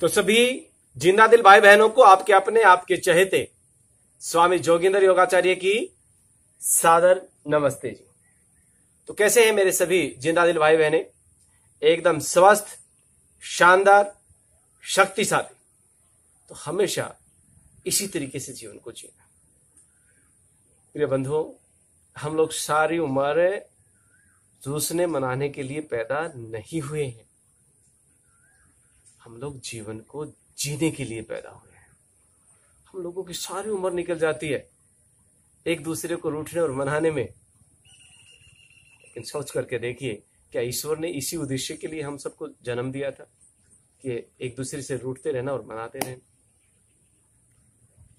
तो सभी जिंदा दिल भाई बहनों को आपके अपने आपके चहेते स्वामी जोगिंदर योगाचार्य की सादर नमस्ते जी। तो कैसे हैं मेरे सभी जिंदा दिल भाई बहने? एकदम स्वस्थ, शानदार, शक्तिशाली। तो हमेशा इसी तरीके से जीवन को जीना। प्रिय बंधुओं, हम लोग सारी उम्र रूसने मनाने के लिए पैदा नहीं हुए हैं। हम लोग जीवन को जीने के लिए पैदा हुए हैं। हम लोगों की सारी उम्र निकल जाती है एक दूसरे को रूठने और मनाने में। लेकिन सोच करके देखिए, क्या ईश्वर ने इसी उद्देश्य के लिए हम सबको जन्म दिया था कि एक दूसरे से रूठते रहना और मनाते रहना?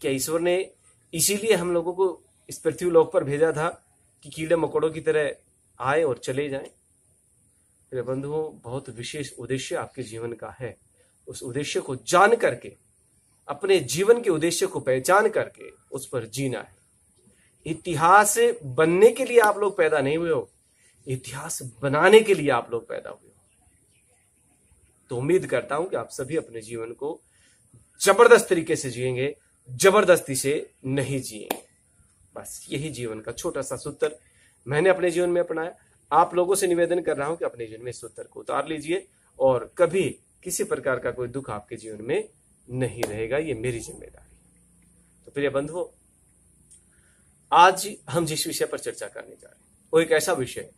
क्या ईश्वर ने इसीलिए हम लोगों को इस पृथ्वी लोक पर भेजा था कि कीड़े मकोड़ों की तरह आए और चले जाएं? मेरे बंधुओं, बहुत विशेष उद्देश्य आपके जीवन का है। उस उद्देश्य को जान करके, अपने जीवन के उद्देश्य को पहचान करके उस पर जीना है। इतिहास बनने के लिए आप लोग पैदा नहीं हुए हो, इतिहास बनाने के लिए आप लोग पैदा हुए हो। तो उम्मीद करता हूं कि आप सभी अपने जीवन को जबरदस्त तरीके से जिएंगे, जबरदस्ती से नहीं जिएंगे। बस यही जीवन का छोटा सा सूत्र मैंने अपने जीवन में अपनाया। आप लोगों से निवेदन कर रहा हूं कि अपने जीवन में सूत्र को उतार लीजिए और कभी किसी प्रकार का कोई दुख आपके जीवन में नहीं रहेगा। ये मेरी जिम्मेदारी है। तो प्रिय बंधुओं, आज हम जिस विषय पर चर्चा करने जा रहे हैं वो एक ऐसा विषय है।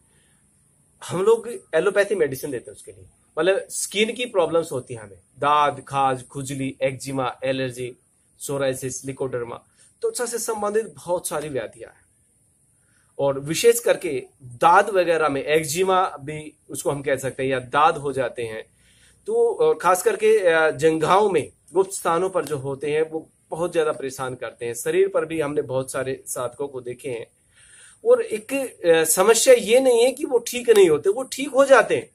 हम लोग एलोपैथी मेडिसिन देते हैं उसके लिए, मतलब स्किन की प्रॉब्लम्स होती है हमें, दाद, खाज, खुजली, एक्जिमा, एलर्जी, सोराइसिस, लिकोडर्मा, त्वचा से संबंधित बहुत सारी व्याधियां हैं। और विशेष करके दाद वगैरह में, एक्जिमा भी उसको हम कह सकते हैं, या दाद हो जाते हैं, तो खास करके जंघाओं में, गुप्त स्थानों पर जो होते हैं वो बहुत ज्यादा परेशान करते हैं। शरीर पर भी हमने बहुत सारे साधकों को देखे हैं। और एक समस्या ये नहीं है कि वो ठीक नहीं होते, वो ठीक हो जाते हैं।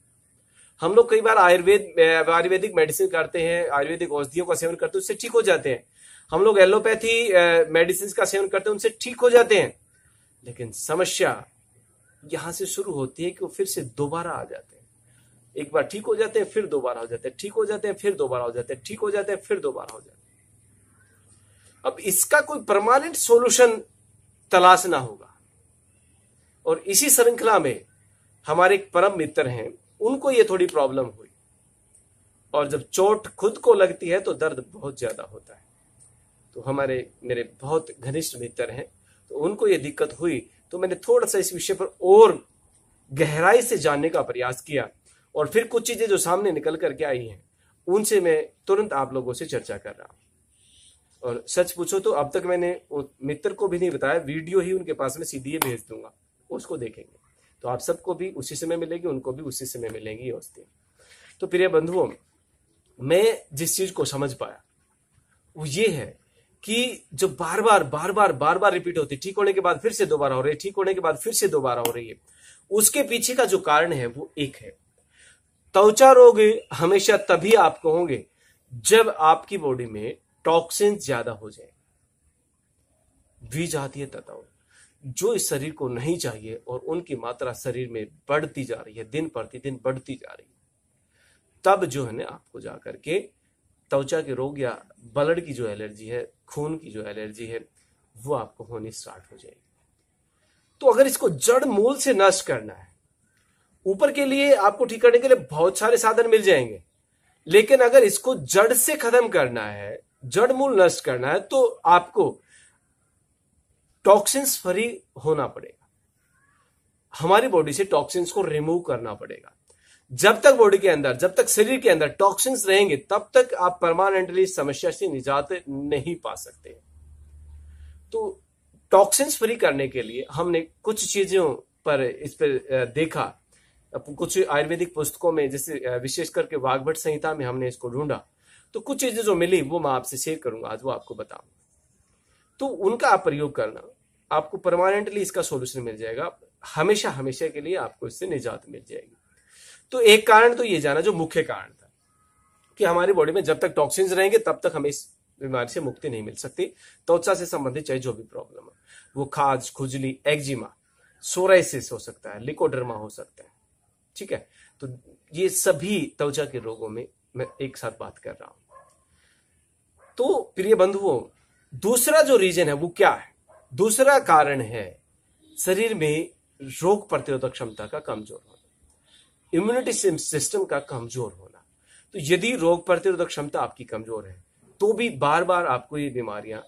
हम लोग कई बार आयुर्वेदिक मेडिसिन करते हैं, आयुर्वेदिक औषधियों का सेवन करते हैं, उससे ठीक हो जाते हैं। हम लोग एलोपैथी मेडिसिन का सेवन करते हैं, उनसे ठीक हो जाते हैं। लेकिन समस्या यहां से शुरू होती है कि वो फिर से दोबारा आ जाते हैं। एक बार ठीक हो जाते हैं, फिर दोबारा हो जाते हैं, ठीक हो जाते हैं, फिर दोबारा हो जाते हैं, ठीक हो जाते हैं, फिर दोबारा हो जाते हैं। अब इसका कोई परमानेंट सॉल्यूशन तलाशना होगा। और इसी श्रृंखला में हमारे एक परम मित्र हैं, उनको ये थोड़ी प्रॉब्लम हुई। और जब चोट खुद को लगती है तो दर्द बहुत ज्यादा होता है। तो मेरे बहुत घनिष्ठ मित्र हैं, तो उनको ये दिक्कत हुई। तो मैंने थोड़ा सा इस विषय पर और गहराई से जानने का प्रयास किया और फिर कुछ चीजें जो सामने निकल करके आई हैं उनसे मैं तुरंत आप लोगों से चर्चा कर रहा हूं। और सच पूछो तो अब तक मैंने मित्र को भी नहीं बताया, वीडियो ही उनके पास में सीधे भेज दूंगा, उसको देखेंगे। तो आप सबको भी उसी समय मिलेगी, उनको भी उसी समय मिलेंगी औषधि। तो प्रिय बंधुओं, मैं जिस चीज को समझ पाया वो ये है कि जो बार बार रिपीट होती, ठीक होने के बाद फिर से दोबारा हो रही है, ठीक होने के बाद फिर से दोबारा हो रही है, उसके पीछे का जो कारण है वो एक है। त्वचा रोग हमेशा तभी आपको होंगे जब आपकी बॉडी में टॉक्सिन ज्यादा हो जाए, विजातीय तत्व जो इस शरीर को नहीं चाहिए और उनकी मात्रा शरीर में बढ़ती जा रही है, दिन प्रतिदिन बढ़ती जा रही है, तब जो है ना आपको जाकर के त्वचा के रोग या ब्लड की जो एलर्जी है, खून की जो एलर्जी है, वो आपको होनी स्टार्ट हो जाएगी। तो अगर इसको जड़ मूल से नष्ट करना है, ऊपर के लिए आपको ठीक करने के लिए बहुत सारे साधन मिल जाएंगे, लेकिन अगर इसको जड़ से खत्म करना है, जड़ मूल नष्ट करना है, तो आपको टॉक्सिन्स फ्री होना पड़ेगा। हमारी बॉडी से टॉक्सिन्स को रिमूव करना पड़ेगा। जब तक बॉडी के अंदर, जब तक शरीर के अंदर टॉक्सिन्स रहेंगे, तब तक आप परमानेंटली समस्या से निजात नहीं पा सकते। तो टॉक्सिन्स फ्री करने के लिए हमने कुछ चीजों पर इस पर देखा, कुछ आयुर्वेदिक पुस्तकों में, जैसे विशेष करके वाग्भट संहिता में हमने इसको ढूंढा। तो कुछ चीजें जो मिली वो मैं आपसे शेयर करूंगा आज, वो आपको बताऊंगा। तो उनका आप प्रयोग करना, आपको परमानेंटली इसका सॉल्यूशन मिल जाएगा। हमेशा हमेशा के लिए आपको इससे निजात मिल जाएगी। तो एक कारण तो ये जाना, जो मुख्य कारण था, कि हमारी बॉडी में जब तक टॉक्सिन्स रहेंगे तब तक हमें इस बीमारी से मुक्ति नहीं मिल सकती। त्वचा से संबंधित चाहे जो भी प्रॉब्लम है, वो खाज, खुजली, एक्जिमा, सोराइसिस हो सकता है, लिकोडर्मा हो सकता है, ठीक है। तो ये सभी त्वचा के रोगों में मैं एक साथ बात कर रहा हूं। तो प्रिय बंधुओं, दूसरा जो रीजन है वो क्या है? दूसरा कारण है शरीर में रोग प्रतिरोधक क्षमता का कमजोर होना, इम्यूनिटी सिस्टम का कमजोर होना। तो यदि रोग प्रतिरोधक क्षमता आपकी कमजोर है तो भी बार बार आपको ये बीमारियां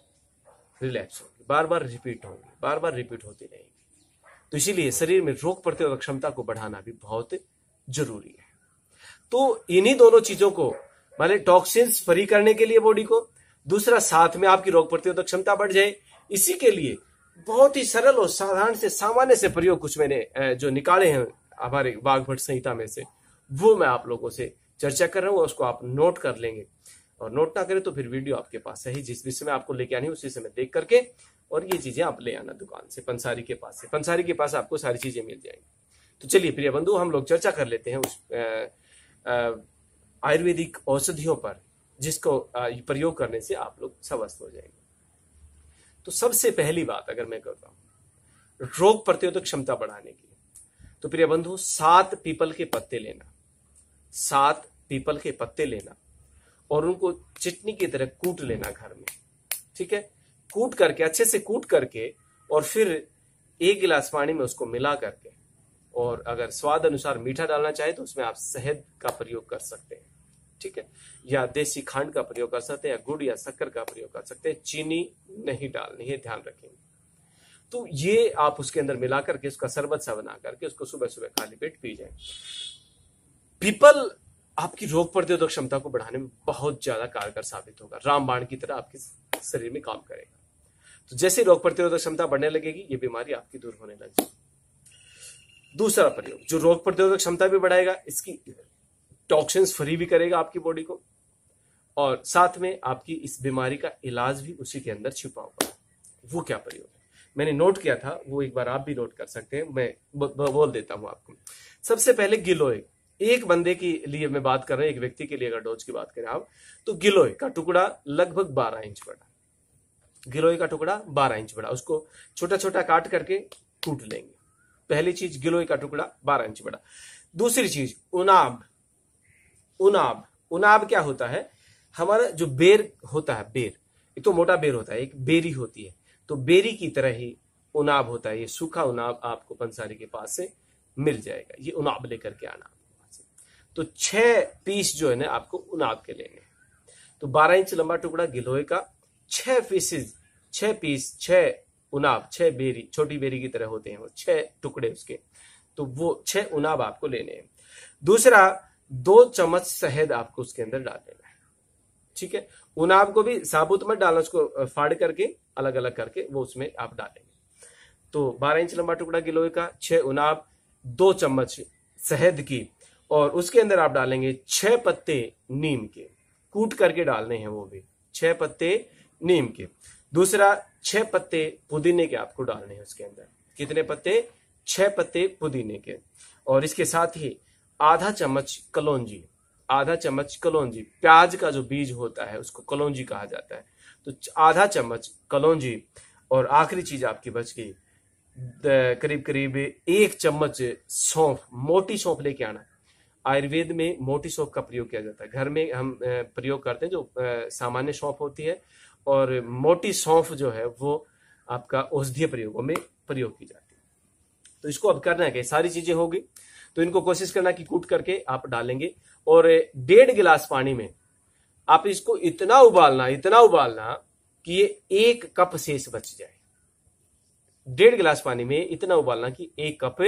रिलैप्स होंगी, बार बार रिपीट होंगी, बार बार रिपीट होती रहेंगी। तो इसीलिए शरीर में रोग प्रतिरोधक क्षमता को बढ़ाना भी बहुत जरूरी है। तो इन्हीं दोनों चीजों को, माने टॉक्सिन्स फ्री करने के लिए बॉडी को, दूसरा साथ में आपकी रोग प्रतिरोधक क्षमता बढ़ जाए, इसी के लिए बहुत ही सरल और साधारण से सामान्य से प्रयोग कुछ मैंने जो निकाले हैं हमारे वाग्भट संहिता में से, वो मैं आप लोगों से चर्चा कर रहा हूं। उसको आप नोट कर लेंगे, और नोट ना करें तो फिर वीडियो आपके पास है ही, जिस विषय में आपको लेके आनी है उसी समय देख करके और ये चीजें आप ले आना दुकान से, पंसारी के पास से। पंसारी के पास आपको सारी चीजें मिल जाएंगी। तो चलिए प्रिय बंधु, हम लोग चर्चा कर लेते हैं उस आयुर्वेदिक औषधियों पर, जिसको प्रयोग करने से आप लोग स्वस्थ हो जाएंगे। तो सबसे पहली बात अगर मैं करता हूं रोग प्रतिरोधक क्षमता बढ़ाने की, तो प्रिय बंधु 7 पीपल के पत्ते लेना, 7 पीपल के पत्ते लेना और उनको चटनी की तरह कूट लेना घर में, ठीक है। कूट करके, अच्छे से कूट करके, और फिर 1 गिलास पानी में उसको मिला करके, और अगर स्वाद अनुसार मीठा डालना चाहे तो उसमें आप शहद का प्रयोग कर सकते हैं, ठीक है, या देसी खंड का प्रयोग कर सकते हैं, या गुड़ या शक्कर का प्रयोग कर सकते हैं। चीनी नहीं डालनी है, ध्यान रखेंगे। तो ये आप उसके अंदर मिला करके उसका शरबत सा बना करके उसको सुबह सुबह खाली पेट पी जाए। पीपल आपकी रोग प्रतिरोधक क्षमता को बढ़ाने में बहुत ज्यादा कारगर साबित होगा, रामबाण की तरह आपके शरीर में काम करेगा। तो जैसे रोग प्रतिरोधक क्षमता बढ़ने लगेगी, ये बीमारी आपकी दूर होने लग जाएगी। दूसरा प्रयोग जो रोग प्रतिरोधक क्षमता भी बढ़ाएगा, इसकी टॉक्सिन्स फ्री भी करेगा आपकी बॉडी को, और साथ में आपकी इस बीमारी का इलाज भी उसी के अंदर छिपा हुआ है। वो क्या प्रयोग है मैंने नोट किया था, वो एक बार आप भी नोट कर सकते हैं, मैं बोल देता हूं आपको। सबसे पहले गिलोय, एक बंदे के लिए मैं बात कर रहा हूं, एक व्यक्ति के लिए अगर डोज की बात करें आप, तो गिलोय का टुकड़ा लगभग 12 इंच बड़ा, गिलोय का टुकड़ा 12 इंच बड़ा, उसको छोटा छोटा काट करके कूट लेंगे। पहली चीज गिलोय का टुकड़ा 12 इंच बड़ा। दूसरी चीज उनाब, उनाब, उनाब क्या होता है? हमारा जो बेर होता है, बेर, एक तो मोटा बेर होता है, एक बेरी होती है, तो बेरी की तरह ही उनाब होता है। ये सूखा उनाब आपको पंसारी के पास से मिल जाएगा, ये उनाब लेकर के आना। तो 6 पीस जो है ना आपको उनाब के लेने हैं। तो 12 इंच लंबा टुकड़ा गिलोय का, 6 पीसेज, 6 पीस, 6 उनाब, 6 बेरी, छोटी बेरी की तरह होते हैं वो, 6 टुकड़े उसके, तो वो 6 उनाब आपको लेने हैं। दूसरा 2 चम्मच शहद आपको उसके अंदर डाल देना है, ठीक है। उनाब को भी साबुत मत डालना, उसको फाड़ करके अलग अलग करके वो उसमें आप डालेंगे। तो 12 इंच लंबा टुकड़ा गिलोय का, 6 उनाब, 2 चम्मच शहद की, और उसके अंदर आप डालेंगे 6 पत्ते नीम के, कूट करके डालने हैं वो भी, 6 पत्ते नीम के। दूसरा 6 पत्ते पुदीने के आपको डालने हैं उसके अंदर। कितने पत्ते? 6 पत्ते पुदीने के। और इसके साथ ही आधा चम्मच कलौंजी, आधा चम्मच कलौंजी, प्याज का जो बीज होता है उसको कलौंजी कहा जाता है, तो आधा चम्मच कलौंजी। और आखिरी चीज आपकी बच गई, करीब करीब 1 चम्मच सौंफ, मोटी सौंफ लेके आना। आयुर्वेद में मोटी सौंफ का प्रयोग किया जाता है, घर में हम प्रयोग करते हैं जो सामान्य सौंफ होती है, और मोटी सौंफ जो है वो आपका औषधीय प्रयोगों में प्रयोग की जाती है। तो इसको अब करना है कि सारी चीजें होगी, तो इनको कोशिश करना कि कूट करके आप डालेंगे, और 1.5 गिलास पानी में आप इसको इतना उबालना कि ये 1 कप शेष बच जाए। 1.5 गिलास पानी में इतना उबालना कि 1 कप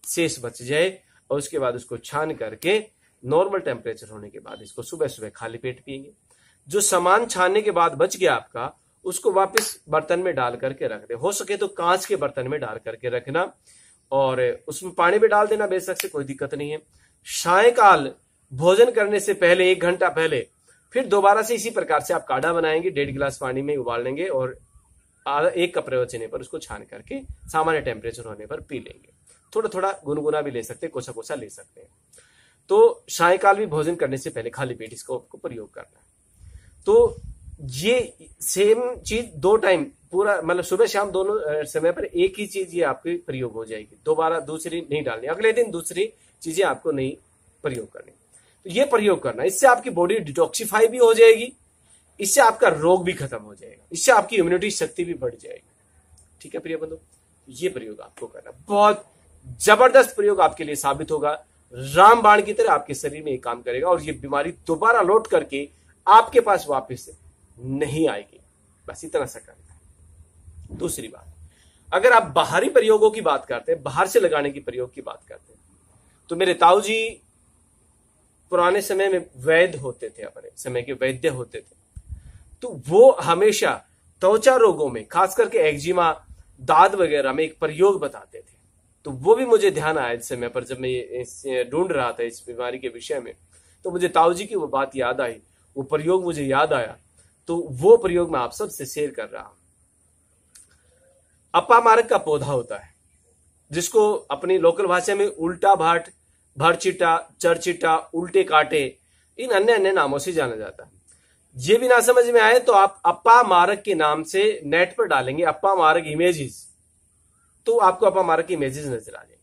शेष बच जाए, और उसके बाद उसको छान करके नॉर्मल टेम्परेचर होने के बाद इसको सुबह सुबह खाली पेट पिएंगे। जो सामान छानने के बाद बच गया आपका, उसको वापस बर्तन में डाल करके रख दे, हो सके तो कांच के बर्तन में डाल करके रखना, और उसमें पानी भी डाल देना बेशक से, कोई दिक्कत नहीं है। सायंकाल भोजन करने से पहले 1 घंटा पहले फिर दोबारा से इसी प्रकार से आप काढ़ा बनाएंगे, 1.5 गिलास पानी में उबाल लेंगे, और 1 कप बचने पर उसको छान करके सामान्य टेम्परेचर होने पर पी लेंगे। थोड़ा थोड़ा गुनगुना भी ले सकते हैं, कोसा कोसा ले सकते हैं। तो सायंकाल भी भोजन करने से पहले खाली पेट इसको आपको प्रयोग करना है। तो ये सेम चीज 2 टाइम, पूरा मतलब सुबह शाम दोनों समय पर एक ही चीज ये आपकी प्रयोग हो जाएगी, दोबारा दूसरी नहीं डालनी, अगले दिन दूसरी चीजें आपको नहीं प्रयोग करनी। तो ये प्रयोग करना, इससे आपकी बॉडी डिटॉक्सिफाई भी हो जाएगी, इससे आपका रोग भी खत्म हो जाएगा, इससे आपकी इम्यूनिटी शक्ति भी बढ़ जाएगी। ठीक है प्रिय बंधु, ये प्रयोग आपको करना, बहुत जबरदस्त प्रयोग आपके लिए साबित होगा। रामबाण की तरह आपके शरीर में ये काम करेगा और ये बीमारी दोबारा लौट करके आपके पास वापस नहीं आएगी। बस इतना सा करना। दूसरी बात, अगर आप बाहरी प्रयोगों की बात करते हैं, बाहर से लगाने की प्रयोग की बात करते हैं, तो मेरे ताऊ जी पुराने समय में वैद्य होते थे, अपने समय के वैद्य होते थे, तो वो हमेशा त्वचा रोगों में, खास करके एक्जिमा, दाद वगैरह में एक प्रयोग बताते थे। तो वो भी मुझे ध्यान आया इस समय पर, जब मैं ढूंढ रहा था इस बीमारी के विषय में, तो मुझे ताऊ जी की वो बात याद आई, वो प्रयोग मुझे याद आया, तो वो प्रयोग मैं आप सबसे शेयर कर रहा हूं। अपामारक का पौधा होता है, जिसको अपनी लोकल भाषा में उल्टा भाट, भरचिटा, चरचिटा, उल्टे कांटे, इन अन्य अन्य नामों से जाना जाता है। ये भी ना समझ में आए तो आप अपामारक के नाम से नेट पर डालेंगे अपामारक इमेजेस, तो आपको अपामारक इमेजेस नजर आ जाएंगे।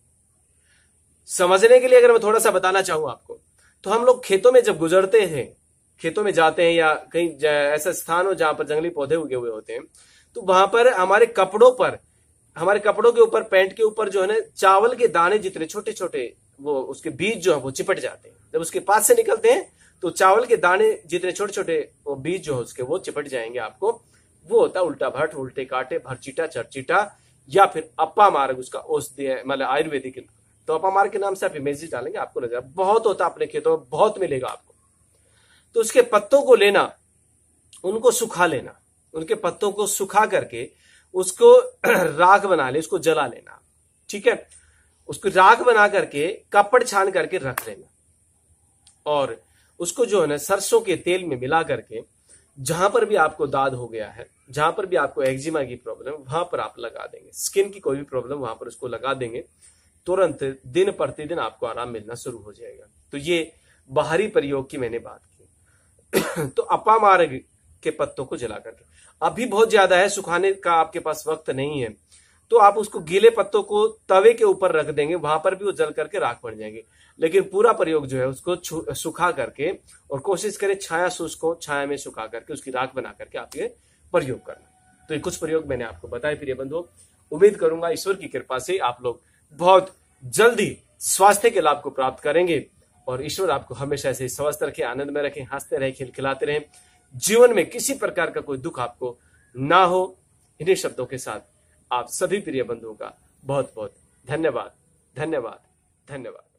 समझने के लिए अगर मैं थोड़ा सा बताना चाहूं आपको, तो हम लोग खेतों में जब गुजरते हैं, खेतों में जाते हैं या कहीं ऐसा स्थान हो जहां पर जंगली पौधे उगे हुए होते हैं, तो वहां पर हमारे कपड़ों के ऊपर, पैंट के ऊपर जो है ना, चावल के दाने जितने छोटे छोटे, वो उसके बीज जो है वो चिपट जाते हैं। जब उसके पास से निकलते हैं तो चावल के दाने जितने छोटे छोटे वो बीज जो है उसके, वो चिपट जाएंगे आपको। वो होता है उल्टा भट्ट, उल्टे कांटे, भरचीटा, चरचीटा, या फिर अपामारक, उसका औषधीय मतलब आयुर्वेदिक। तो अपामारक के नाम से आप इमेजेस डालेंगे, आपको नजर बहुत होता है, अपने खेतों में बहुत मिलेगा आपको। तो उसके पत्तों को लेना, उनको सुखा लेना, उनके पत्तों को सुखा करके उसको राख बना ले, उसको जला लेना। ठीक है, उसको राख बना करके कपड़ छान करके रख लेना, और उसको जो है ना सरसों के तेल में मिला करके, जहां पर भी आपको दाद हो गया है, जहां पर भी आपको एक्जिमा की प्रॉब्लम, वहां पर आप लगा देंगे। स्किन की कोई भी प्रॉब्लम वहां पर उसको लगा देंगे, तुरंत दिन प्रतिदिन आपको आराम मिलना शुरू हो जाएगा। तो ये बाहरी प्रयोग की मैंने बात की। तो अपामारक के पत्तों को जला करके, अभी बहुत ज्यादा है, सुखाने का आपके पास वक्त नहीं है, तो आप उसको गीले पत्तों को तवे के ऊपर रख देंगे, वहां पर भी वो जल करके राख बन जाएंगे। लेकिन पूरा प्रयोग जो है उसको सुखा करके, और कोशिश करें छाया शुष्क को, छाया में सुखा करके उसकी राख बना करके आप ये प्रयोग करना। तो ये कुछ प्रयोग मैंने आपको बताए प्रिय बंधुओं। उम्मीद करूंगा ईश्वर की कृपा से आप लोग बहुत जल्दी स्वास्थ्य के लाभ को प्राप्त करेंगे, और ईश्वर आपको हमेशा ऐसे स्वस्थ रखे, आनंद में रखें, हंसते रहे, खिलखिलाते रहें, जीवन में किसी प्रकार का कोई दुख आपको ना हो। इन्हीं शब्दों के साथ आप सभी प्रिय बंधुओं का बहुत बहुत धन्यवाद, धन्यवाद, धन्यवाद।